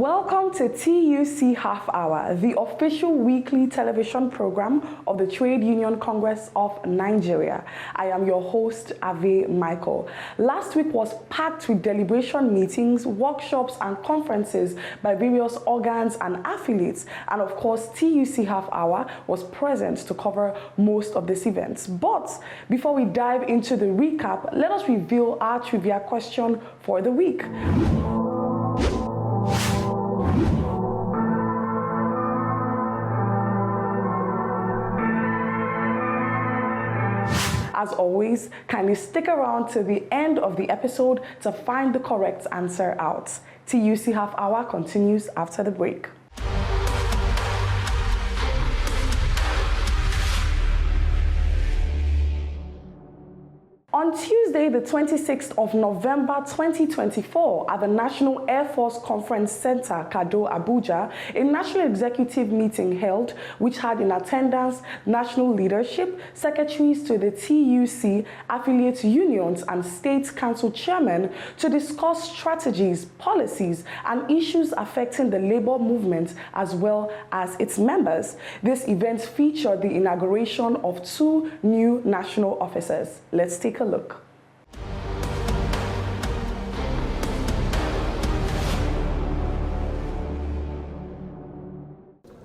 Welcome to TUC Half Hour, the official weekly television program of the Trade Union Congress of Nigeria. I am your host, Ave Michael. Last week was packed with deliberation meetings, workshops, and conferences by various organs and affiliates. And of course, TUC Half Hour was present to cover most of these events. But before we dive into the recap, let us reveal our trivia question for the week. As always, kindly stick around to the end of the episode to find the correct answer out. TUC Half Hour continues after the break. On Tuesday, the 26th of November 2024, at the National Air Force Conference Center, Kado, Abuja, a national executive meeting held, which had in attendance national leadership, secretaries to the TUC, affiliate unions, and state council chairmen to discuss strategies, policies, and issues affecting the labor movement as well as its members. This event featured the inauguration of 2 new national officers. Let's take a look.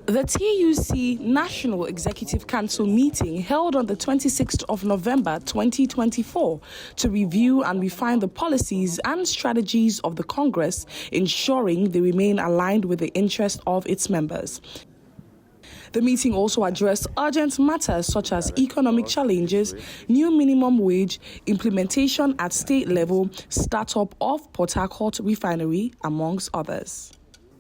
The TUC National Executive Council meeting held on the 26th of November 2024 to review and refine the policies and strategies of the Congress, ensuring they remain aligned with the interests of its members. The meeting also addressed urgent matters such as economic challenges, new minimum wage, implementation at state level, startup of Port Harcourt refinery, amongst others.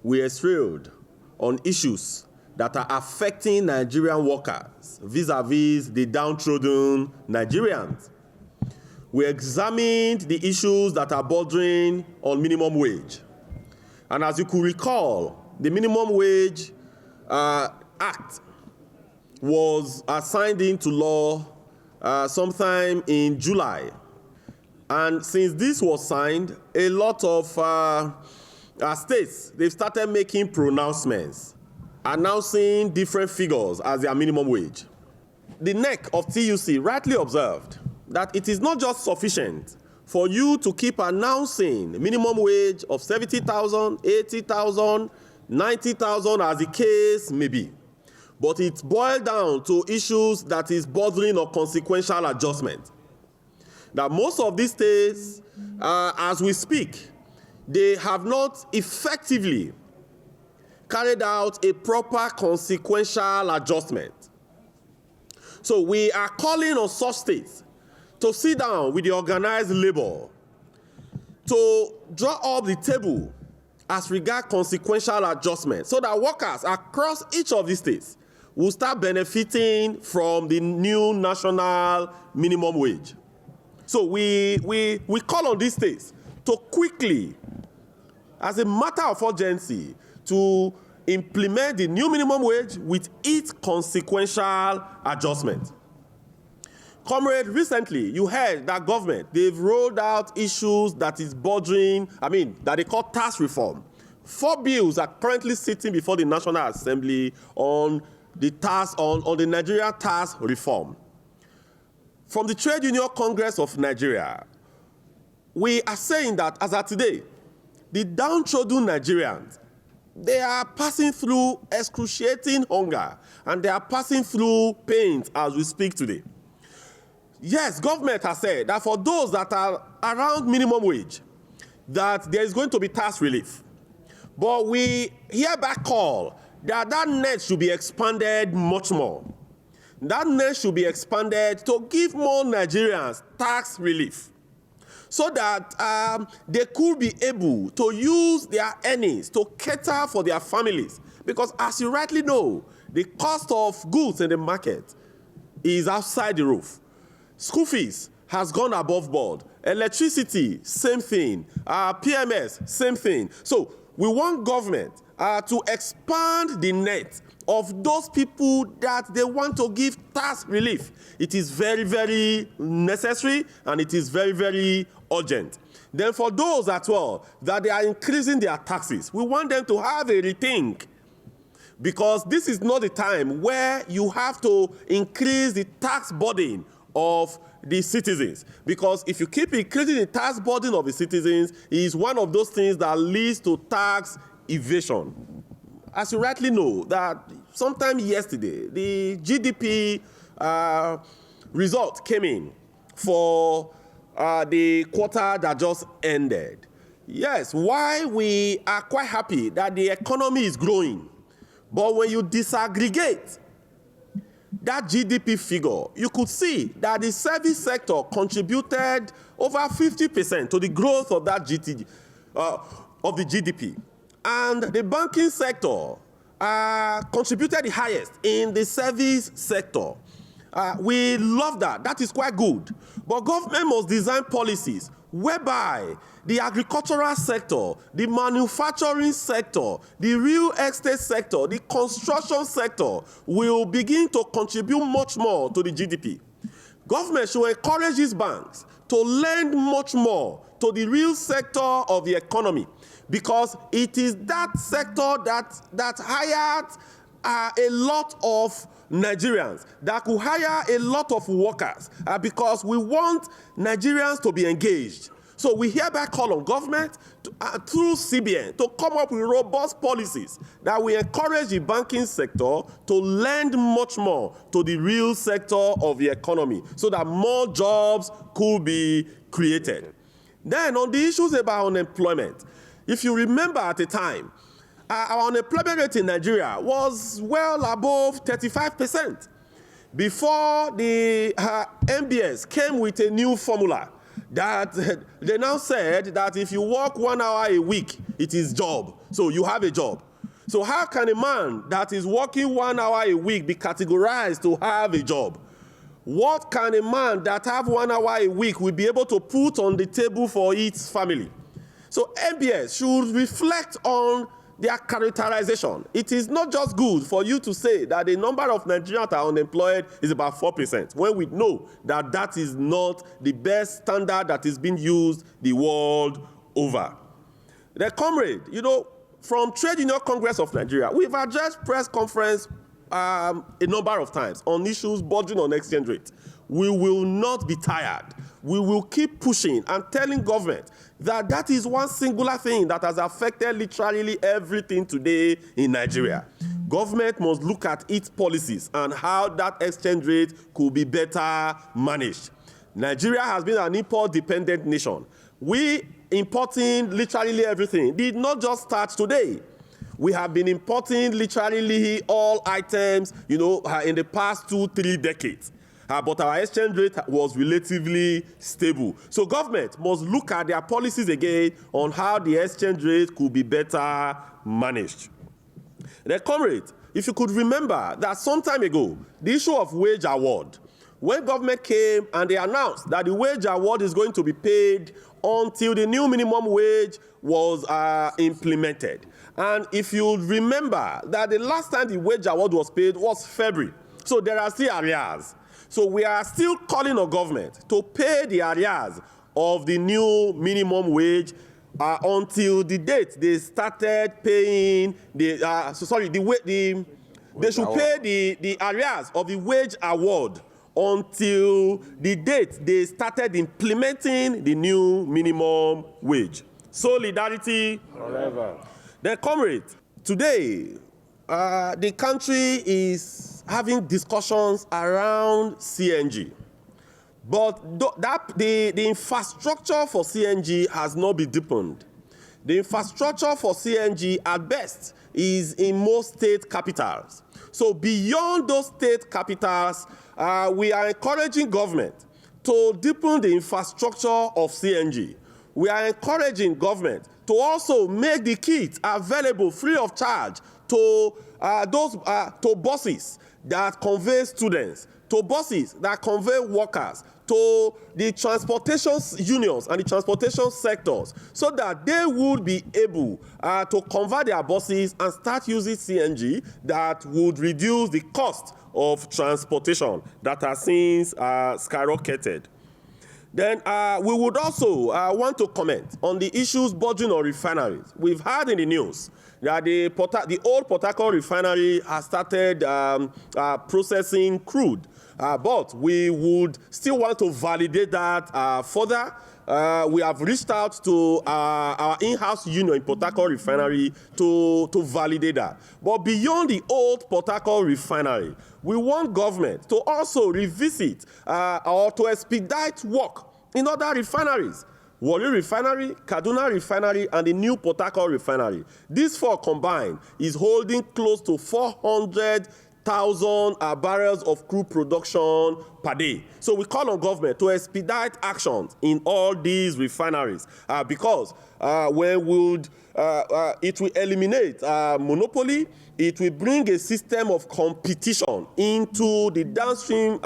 We are thrilled on issues that are affecting Nigerian workers vis-a-vis the downtrodden Nigerians. We examined the issues that are bordering on minimum wage. And as you could recall, the Minimum Wage Act was signed into law sometime in July. And since this was signed, a lot of states, they've started making pronouncements, announcing different figures as their minimum wage. The NEC of TUC rightly observed that it is not just sufficient for you to keep announcing minimum wage of 70,000, 80,000, 90,000 as the case may be. But it boiled down to issues that is bordering on consequential adjustment. Now, most of these states, as we speak, they have not effectively carried out a proper consequential adjustment. So we are calling on such states to sit down with the organized labor to draw up the table as regard consequential adjustment so that workers across each of these states will start benefiting from the new national minimum wage. So we call on these states to quickly, as a matter of urgency, to implement the new minimum wage with its consequential adjustment. Comrade, recently you heard that government, they've rolled out issues that is bordering, that they call tax reform. 4 bills are currently sitting before the National Assembly on the tax, on the Nigeria tax reform. From the Trade Union Congress of Nigeria, we are saying that as of today, the downtrodden Nigerians, they are passing through excruciating hunger and they are passing through pains as we speak today. Yes, government has said that for those that are around minimum wage, that there is going to be tax relief. But we hereby call that net should be expanded much more. That net should be expanded to give more Nigerians tax relief so that they could be able to use their earnings to cater for their families. Because as you rightly know, the cost of goods in the market is outside the roof. School fees has gone above board. Electricity, same thing. PMS, same thing. So we want government to expand the net of those people that they want to give tax relief. It is very, very necessary and it is very, very urgent. Then for those as well that they are increasing their taxes, we want them to have a rethink, because this is not the time where you have to increase the tax burden of the citizens. Because if you keep increasing the tax burden of the citizens, it is one of those things that leads to tax evasion. As you rightly know, that sometime yesterday, the GDP result came in for the quarter that just ended. Yes, why we are quite happy that the economy is growing. But when you disaggregate that GDP figure, you could see that the service sector contributed over 50% to the growth of that of the GDP. And the banking sector contributed the highest in the service sector. We love that. That is quite good. But government must design policies whereby the agricultural sector, the manufacturing sector, the real estate sector, the construction sector will begin to contribute much more to the GDP. Government should encourage these banks to lend much more to the real sector of the economy, because it is that sector that hired a lot of Nigerians, that could hire a lot of workers, because we want Nigerians to be engaged. So we hereby call on government through CBN to come up with robust policies that will encourage the banking sector to lend much more to the real sector of the economy, so that more jobs could be created. Then on the issues about unemployment, if you remember at the time, our unemployment rate in Nigeria was well above 35%. Before the MBS came with a new formula that they now said that if you work 1 hour a week, it is job. So you have a job. So how can a man that is working 1 hour a week be categorized to have a job? What can a man that have 1 hour a week will be able to put on the table for its family? So MBS should reflect on their characterization. It is not just good for you to say that the number of Nigerians that are unemployed is about 4%, when we know that that is not the best standard that is being used the world over. The comrade, from Trade Union Congress of Nigeria, we've addressed press conference a number of times on issues bordering on exchange rate. We will not be tired. We will keep pushing and telling government that that is one singular thing that has affected literally everything today in Nigeria. Government must look at its policies and how that exchange rate could be better managed. Nigeria has been an import-dependent nation. We importing literally everything did not just start today. We have been importing literally all items, in the past 2-3 decades. But our exchange rate was relatively stable. So government must look at their policies again on how the exchange rate could be better managed. Then, comrade, if you could remember that some time ago, the issue of wage award, when government came and they announced that the wage award is going to be paid until the new minimum wage was implemented. And if you remember that the last time the wage award was paid was February. So there are still arrears. So we are still calling on government to pay the arrears of the new minimum wage until the date they started paying they should pay the arrears of the wage award until the date they started implementing the new minimum wage. Solidarity forever. Then, comrade, today the country is having discussions around CNG. But the infrastructure for CNG has not been deepened. The infrastructure for CNG, at best, is in most state capitals. So beyond those state capitals, we are encouraging government to deepen the infrastructure of CNG. We are encouraging government to also make the kits available free of charge to buses that convey students, to buses that convey workers, to the transportation unions and the transportation sectors, so that they would be able to convert their buses and start using CNG that would reduce the cost of transportation that has since skyrocketed. Then we would also want to comment on the issues bordering on refineries. We've heard in the news that the old Port Harcourt refinery has started processing crude, but we would still want to validate that further. We have reached out to our in-house union in Port Harcourt refinery to validate that. But beyond the old Port Harcourt refinery, we want government to also revisit or to expedite work in other refineries. Warri Refinery, Kaduna Refinery, and the new Port Harcourt Refinery. These four combined is holding close to 400,000 barrels of crude production per day. So we call on government to expedite actions in all these refineries because it will eliminate monopoly. It will bring a system of competition into the downstream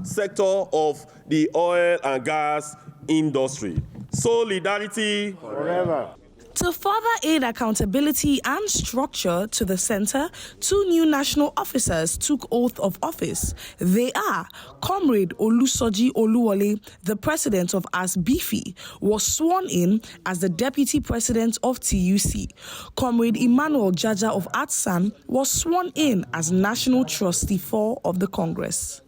sector of the oil and gas industry. Solidarity forever. To further aid accountability and structure to the center, 2 new national officers took oath of office. They are Comrade Olusoji Oluwole, the president of ASBIFI, was sworn in as the deputy president of TUC. Comrade Emmanuel Jaja of ATSAN was sworn in as national trustee 4 of the Congress.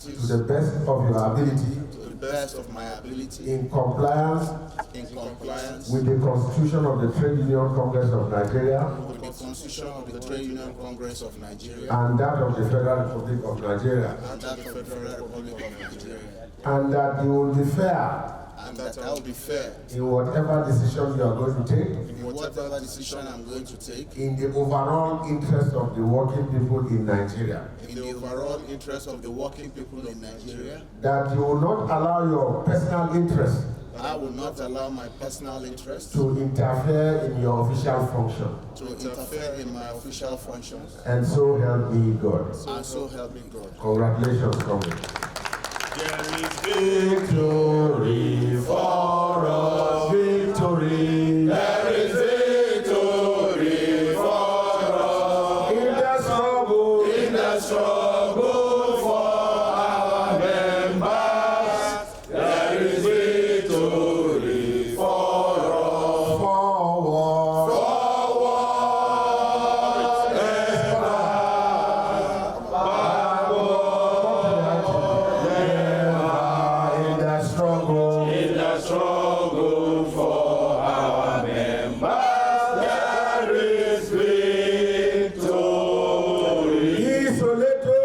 To the best of your ability. Best of my ability. In compliance with the Constitution of the Trade Union Congress of Nigeria. With the Constitution of the Trade Union Congress of Nigeria. And that of the Federal Republic of Nigeria. And that of the Federal Republic of Nigeria. And that you will be fair. And that I will be fair. In whatever decision you are going to take. In whatever decision I'm going to take. In the overall interest of the working people in Nigeria. In the overall interest of the working people in Nigeria. That you will not allow your personal interest. I will not allow my personal interest to interfere in your official function. To interfere in my official functions. And so help me God. And so help me God. Congratulations, Comrade. There is victory for us. Victory. There is victory for us. In the struggle. In the struggle for our members. There is victory for us. Forward. Forward. In the struggle. In the struggle for our members, there is victory. Isoleto.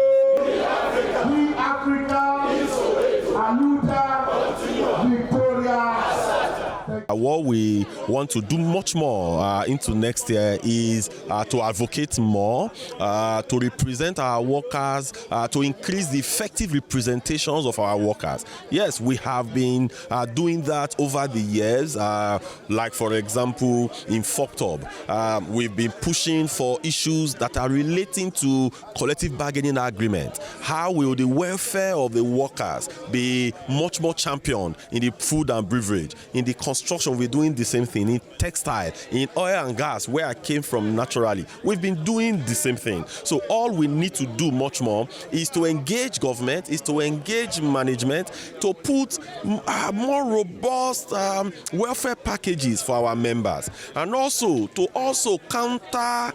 We Africa. Aluta. Victoria. What we want to do much more into next year is to advocate more, to represent our workers, to increase the effective representations of our workers. Yes, we have been doing that over the years. Like, for example, in FOCTOB, we've been pushing for issues that are relating to collective bargaining agreement. How will the welfare of the workers be much more championed in the food and beverage, in the construction? We're doing the same thing in textile, in oil and gas, where I came from naturally. We've been doing the same thing. So all we need to do much more is to engage government, is to engage management, to put more robust welfare packages for our members, and also to counter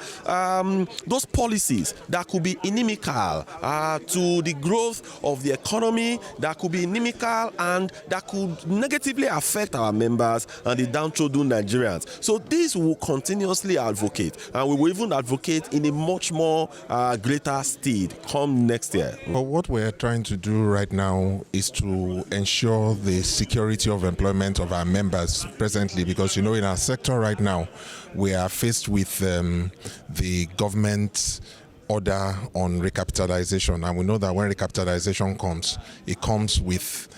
those policies that could be inimical to the growth of the economy, that could be inimical and that could negatively affect our members and the downtrodden Nigerians. So this will continuously advocate, and we will even advocate in a much more greater stead come next year. But what we're trying to do right now is to ensure the security of employment of our members presently, because in our sector right now, we are faced with the government order on recapitalization, and we know that when recapitalization comes, it comes with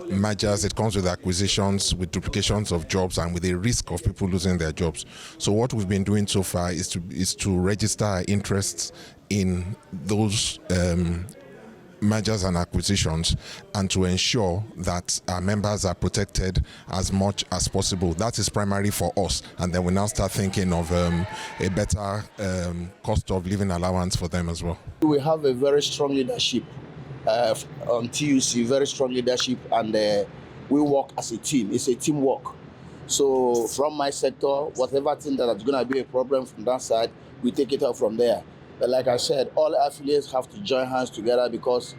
mergers, it comes with acquisitions, with duplications of jobs, and with the risk of people losing their jobs. So what we've been doing so far is to register our interests in those mergers and acquisitions, and to ensure that our members are protected as much as possible. That is primary for us, and then we now start thinking of a better cost of living allowance for them as well. We have a very strong leadership on TUC, very strong leadership, and we work as a team. It's a teamwork. So from my sector, whatever thing that is going to be a problem from that side, we take it out from there. But like I said, all affiliates have to join hands together because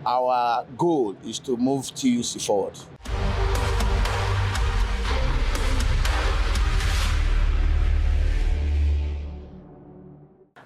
our goal is to move TUC forward.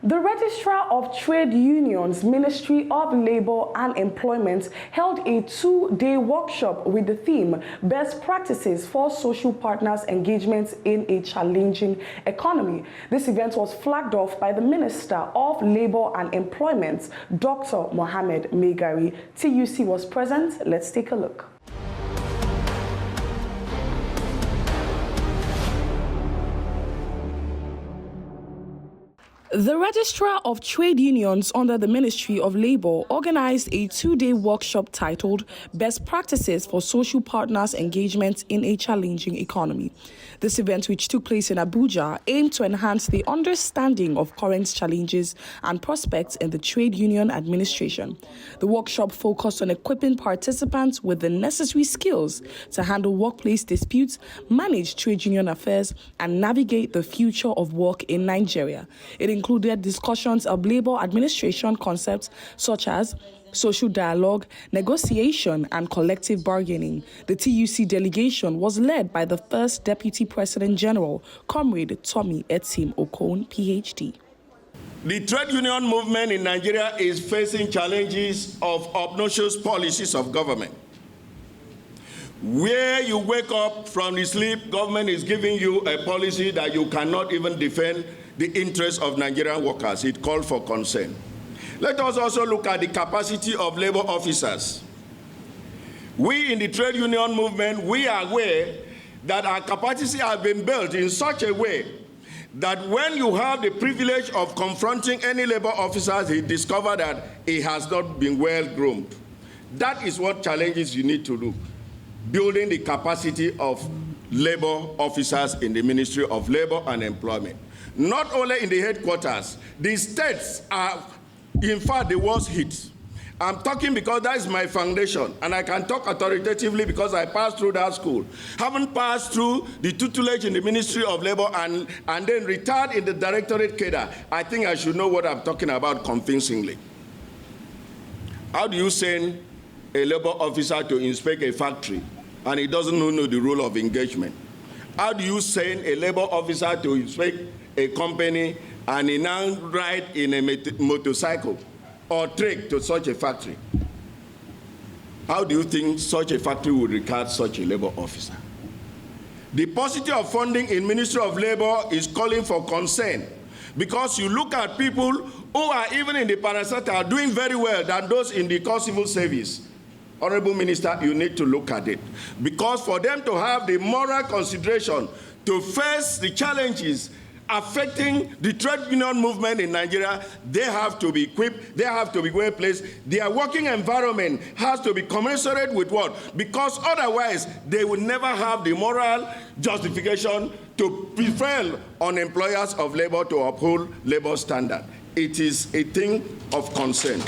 The Registrar of Trade Unions, Ministry of Labour and Employment held a 2-day workshop with the theme Best Practices for Social Partners Engagement in a Challenging Economy. This event was flagged off by the Minister of Labour and Employment, Dr. Mohammed Megari. TUC was present. Let's take a look. The Registrar of Trade Unions under the Ministry of Labour organized a 2-day workshop titled Best Practices for Social Partners Engagement in a Challenging Economy. This event, which took place in Abuja, aimed to enhance the understanding of current challenges and prospects in the trade union administration. The workshop focused on equipping participants with the necessary skills to handle workplace disputes, manage trade union affairs, and navigate the future of work in Nigeria. It included discussions of labor administration concepts such as social dialogue, negotiation, and collective bargaining. The TUC delegation was led by the first Deputy President General, Comrade Tommy Etim Okon, PhD. The trade union movement in Nigeria is facing challenges of obnoxious policies of government. Where you wake up from the sleep, government is giving you a policy that you cannot even defend the interests of Nigerian workers. It called for concern. Let us also look at the capacity of labor officers. We in the trade union movement, we are aware that our capacity has been built in such a way that when you have the privilege of confronting any labor officers, he discovered that he has not been well groomed. That is what challenges you need to do, building the capacity of labor officers in the Ministry of Labor and Employment. Not only in the headquarters, the states are, in fact, the worst hit. I'm talking because that is my foundation, and I can talk authoritatively because I passed through that school. Having passed through the tutelage in the Ministry of Labor and then retired in the Directorate cadre, I think I should know what I'm talking about convincingly. How do you send a labor officer to inspect a factory and he doesn't know the rule of engagement? How do you send a labor officer to inspect a company and he now ride in a motorcycle or trek to such a factory? How do you think such a factory would regard such a labor officer? The paucity of funding in Ministry of Labor is calling for concern, because you look at people who are even in the parastatal doing very well than those in the core civil service. Honorable Minister, you need to look at it, because for them to have the moral consideration to face the challenges affecting the trade union movement in Nigeria, they have to be equipped, they have to be well placed. Their working environment has to be commensurate with what? Because otherwise, they will never have the moral justification to prevail on employers of labor to uphold labor standard. It is a thing of concern.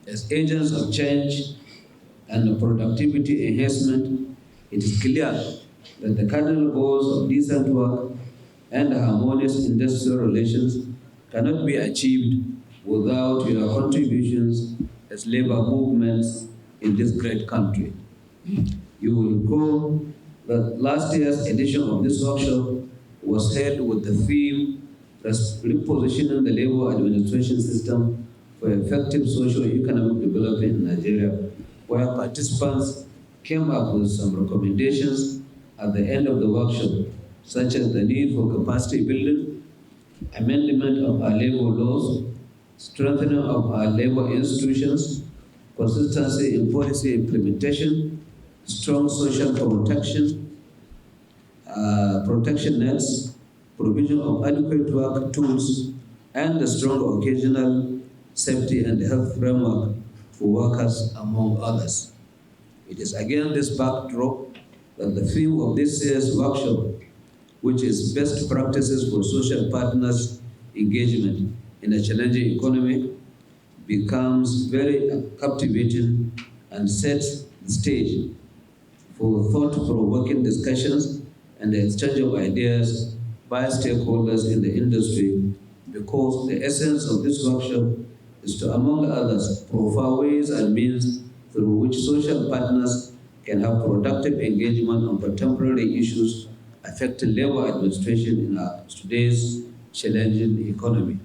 As agents of change and productivity enhancement, it is clear that the cardinal goals of decent work and harmonious industrial relations cannot be achieved without your contributions as labor movements in this great country. You will recall that last year's edition of this workshop was held with the theme repositioning the labor administration system for effective socio-economic development in Nigeria, where participants came up with some recommendations at the end of the workshop, such as the need for capacity building, amendment of our labor laws, strengthening of our labor institutions, consistency in policy implementation, strong social protection, protection nets, provision of adequate work tools, and a strong occasional safety and health framework for workers, among others. It is again this backdrop that the theme of this year's workshop, which is best practices for social partners engagement in a challenging economy, becomes very captivating and sets the stage for thought-provoking discussions and the exchange of ideas by stakeholders in the industry, because the essence of this workshop is to, among others, provide ways and means through which social partners can have productive engagement on contemporary issues affecting labor administration in our today's challenging economy.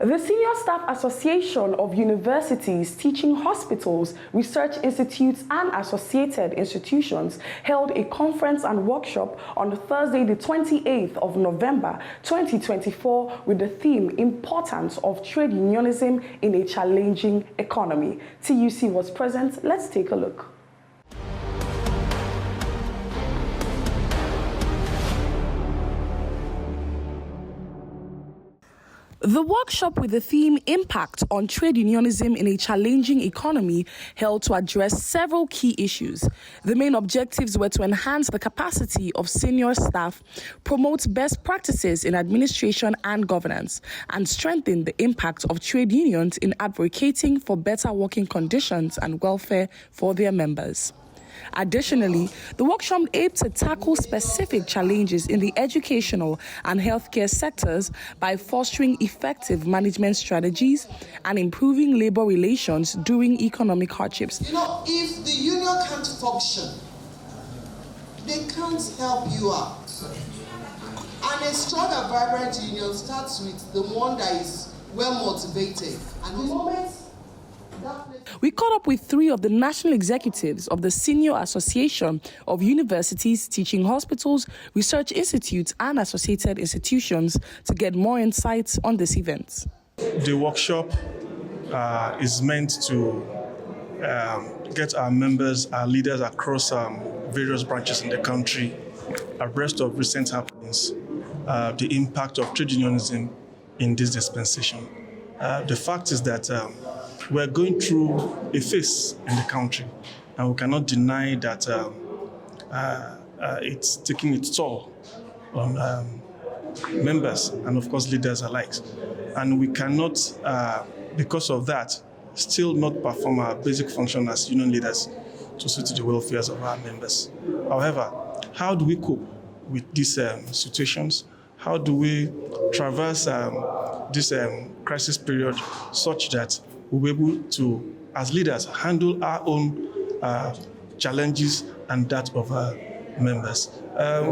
The Senior Staff Association of Universities, Teaching Hospitals, Research Institutes and Associated Institutions held a conference and workshop on Thursday, the 28th of November 2024 with the theme Importance of Trade Unionism in a Challenging Economy. TUC was present. Let's take a look. The workshop with the theme Impact on Trade Unionism in a Challenging Economy held to address several key issues. The main objectives were to enhance the capacity of senior staff, promote best practices in administration and governance, and strengthen the impact of trade unions in advocating for better working conditions and welfare for their members. Additionally, the workshop aimed to tackle specific challenges in the educational and healthcare sectors by fostering effective management strategies and improving labor relations during economic hardships. You know, if the union can't function, they can't help you out. And a strong and vibrant union starts with the one that is well motivated. And the moment we caught up with three of the national executives of the Senior Association of Universities, Teaching Hospitals, Research Institutes and Associated Institutions to get more insights on this event. The workshop is meant to get our members, our leaders across various branches in the country abreast of recent happenings, the impact of trade unionism in this dispensation. The fact is that we're going through a phase in the country, and we cannot deny that it's taking its toll on members and, of course, leaders alike. And we cannot, because of that, still not perform our basic function as union leaders to suit the welfare of our members. However, how do we cope with these situations? How do we traverse this crisis period such that we'll be able to, as leaders, handle our own challenges and that of our members?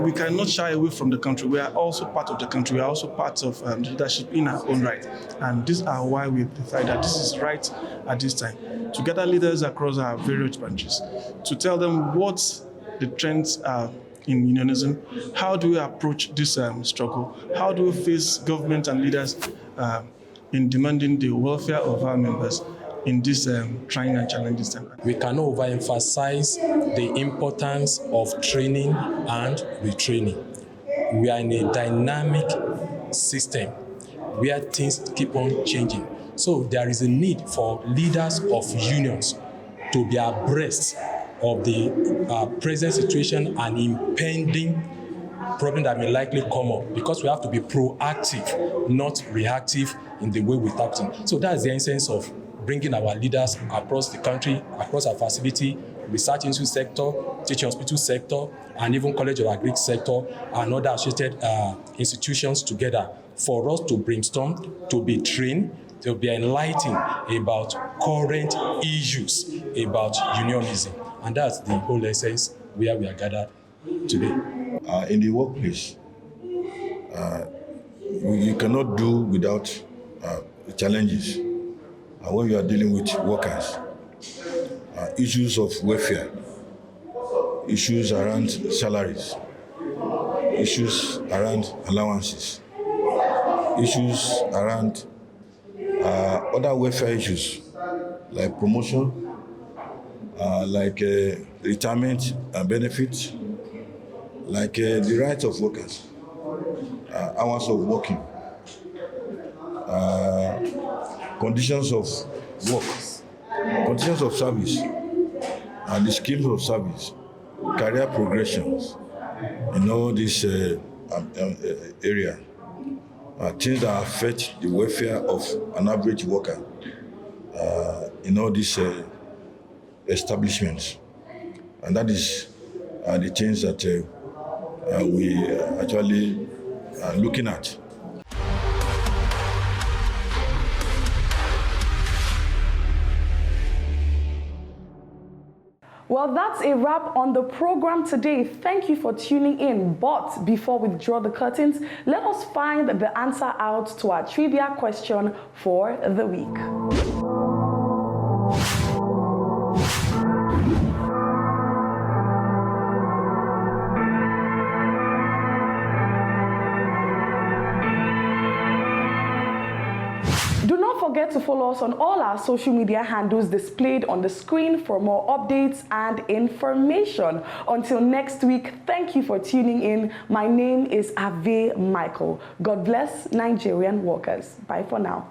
We cannot shy away from the country. We are also part of the country. We are also part of the leadership in our own right. And these are why we decide that this is right at this time. To gather leaders across our various branches, to tell them what the trends are in unionism, how do we approach this struggle, how do we face government and leaders in demanding the welfare of our members in this trying and challenging time. We cannot overemphasize the importance of training and retraining. We are in a dynamic system where things keep on changing. So there is a need for leaders of unions to be abreast of the present situation and impending problem that may likely come up, because we have to be proactive, not reactive in the way we tackle things. So that's the essence of bringing our leaders across the country, across our facility, research institute sector, teaching hospital sector, and even College of Agric sector and other associated institutions together for us to brainstorm, to be trained, to be enlightened about current issues about unionism. And that's the whole essence where we are gathered today. In the workplace, you cannot do without challenges. When you are dealing with workers, issues of welfare, issues around salaries, issues around allowances, issues around other welfare issues like promotion, like retirement and benefits, like the rights of workers, hours of working, conditions of work, conditions of service, and the schemes of service, career progressions in all this area. things that affect the welfare of an average worker in all these establishments. And that is the things that we actually are looking at. Well, that's a wrap on the program today. Thank you for tuning in. But before we draw the curtains, let us find the answer out to our trivia question for the week. Do not forget to follow us on all our social media handles displayed on the screen for more updates and information. Until next week, thank you for tuning in. My name is Ave Michael. God bless Nigerian workers. Bye for now.